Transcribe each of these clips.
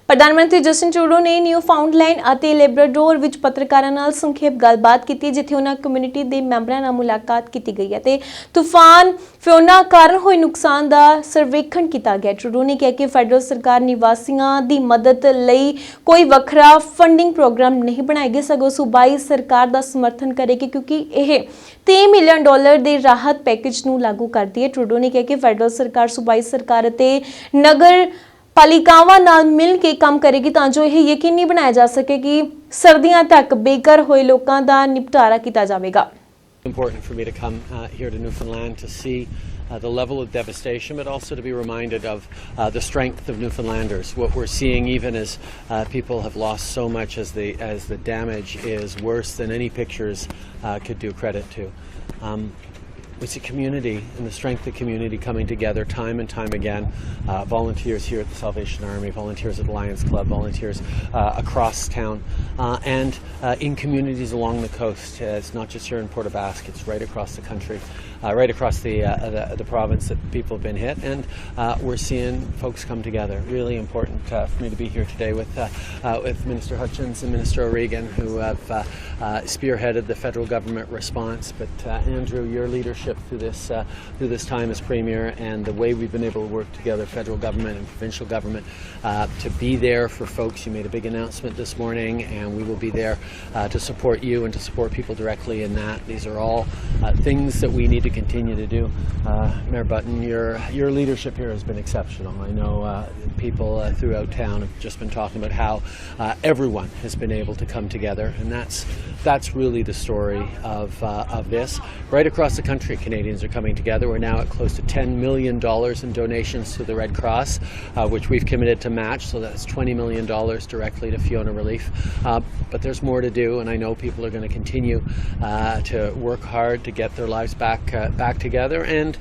ਪ੍ਰਧਾਨ ਮੰਤਰੀ Justin Trudeau ਨੇ ਨਿਊਫਾਊਂਡਲੈਂਡ ਅਤੇ ਲੈਬਰਾਡੋਰ ਵਿੱਚ ਪੱਤਰਕਾਰਾਂ ਨਾਲ ਸੰਖੇਪ ਗੱਲਬਾਤ ਕੀਤੀ, ਜਿੱਥੇ ਉਹਨਾਂ ਕਮਿਊਨਿਟੀ ਦੇ ਮੈਂਬਰਾਂ ਨਾਲ ਮੁਲਾਕਾਤ ਕੀਤੀ ਗਈ ਅਤੇ ਤੂਫਾਨ ਫਿਓਨਾ ਕਾਰਨ ਹੋਏ ਨੁਕਸਾਨ ਦਾ ਸਰਵੇਖਣ ਕੀਤਾ ਗਿਆ। ਟਰੂਡੋ ਨੇ ਕਿਹਾ ਕਿ ਫੈਡਰਲ ਸਰਕਾਰ ਨਿਵਾਸੀਆਂ ਦੀ ਮਦਦ ਲਈ ਕੋਈ ਵੱਖਰਾ ਫੰਡਿੰਗ ਪ੍ਰੋਗਰਾਮ ਨਹੀਂ ਬਣਾਏਗੀ, ਸਗੋਂ ਸੂਬਾਈ ਸਰਕਾਰ ਦਾ ਸਮਰਥਨ ਕਰੇਗੀ ਕਿਉਂਕਿ ਇਹ $30 ਮਿਲੀਅਨ ਦੇ ਰਾਹਤ ਪੈਕੇਜ ਨੂੰ ਲਾਗੂ ਕਰਦੀ ਹੈ। ਟਰੂਡੋ ਨੇ ਕਿਹਾ ਕਿ ਫੈਡਰਲ ਸਰਕਾਰ ਸੂਬਾਈ ਸਰਕਾਰ ਅਤੇ ਨਗਰ ਪਾਲਿਕਾਵਾਂ ਨਾਲ ਮਿਲ ਕੇ ਕੰਮ ਕਰੇਗੀ ਤਾਂ ਜੋ ਇਹ ਯਕੀਨੀ ਬਣਾਇਆ ਜਾ ਸਕੇ ਕਿ ਸਰਦੀਆਂ ਤੱਕ ਬੇਘਰ ਹੋਏ ਲੋਕਾਂ ਦਾ ਨਿਪਟਾਰਾ ਕੀਤਾ ਜਾਵੇਗਾ। Important for me to come here to Newfoundland to see the level of devastation, but also to be reminded of the strength of Newfoundlanders. What we're seeing, even as people have lost so much, as the damage is worse than any pictures could do credit to. We see community and the strength of community coming together time and time again. Volunteers here at the Salvation Army, volunteers at the Lions Club, volunteers across town, and in communities along the coast. It's not just here in Port aux Basques, it's right across the country, right across the province that people have been hit, and we're seeing folks come together. Really important for me to be here today with Minister Hutchins and Minister O'Regan, who have spearheaded the federal government response. But Andrew, your leadership through this time as Premier, and the way we've been able to work together, federal government and provincial government, to be there for folks. You made a big announcement this morning, and we will be there to support you and to support people directly in that. These are all things that we need to continue to do. Mayor Button, your leadership here has been exceptional. I know people throughout town have just been talking about how everyone has been able to come together, and that's really the story of this. Right across the country, Canadians are coming together. We're now at close to $10 million in donations to the Red Cross, which we've committed to match, so that's $20 million directly to Fiona Relief. But there's more to do, and I know people are going to continue to work hard to get their lives back together, and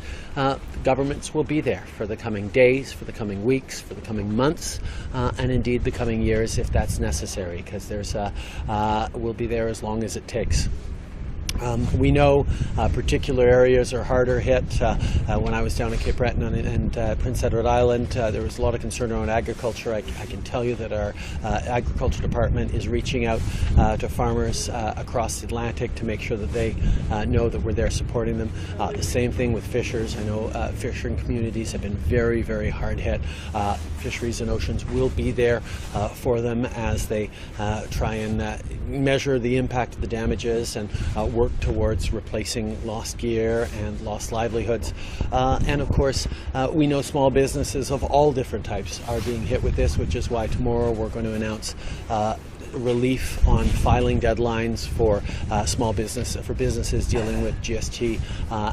governments will be there for the coming days, for the coming weeks, for the coming months, and indeed the coming years if that's necessary, because we'll be there as long as it takes. We know particular areas are harder hit. When I was down at Cape Breton and Prince Edward Island, there was a lot of concern around agriculture. I can tell you that our agriculture department is reaching out to farmers across the Atlantic to make sure that they know that we're there supporting them. The same thing with fishers. I know fishing communities have been very, very hard hit. Fisheries and Oceans will be there for them as they try and measure the impact of the damages and work towards replacing lost gear and lost livelihoods. And of course, we know small businesses of all different types are being hit with this, which is why tomorrow we're going to announce relief on filing deadlines for businesses dealing with GST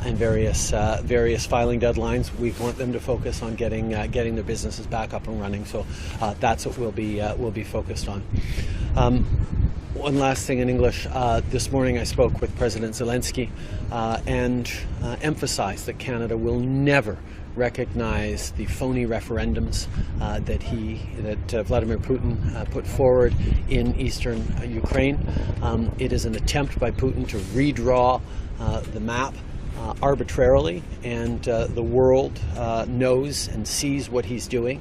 and various filing deadlines. We want them to focus on getting their businesses back up and running. So that's what we'll be focused on. One last thing in English. This morning I spoke with President Zelensky and emphasized that Canada will never recognize the phony referendums that Vladimir Putin put forward in eastern Ukraine. It is an attempt by Putin to redraw the map arbitrarily, and the world knows and sees what he's doing.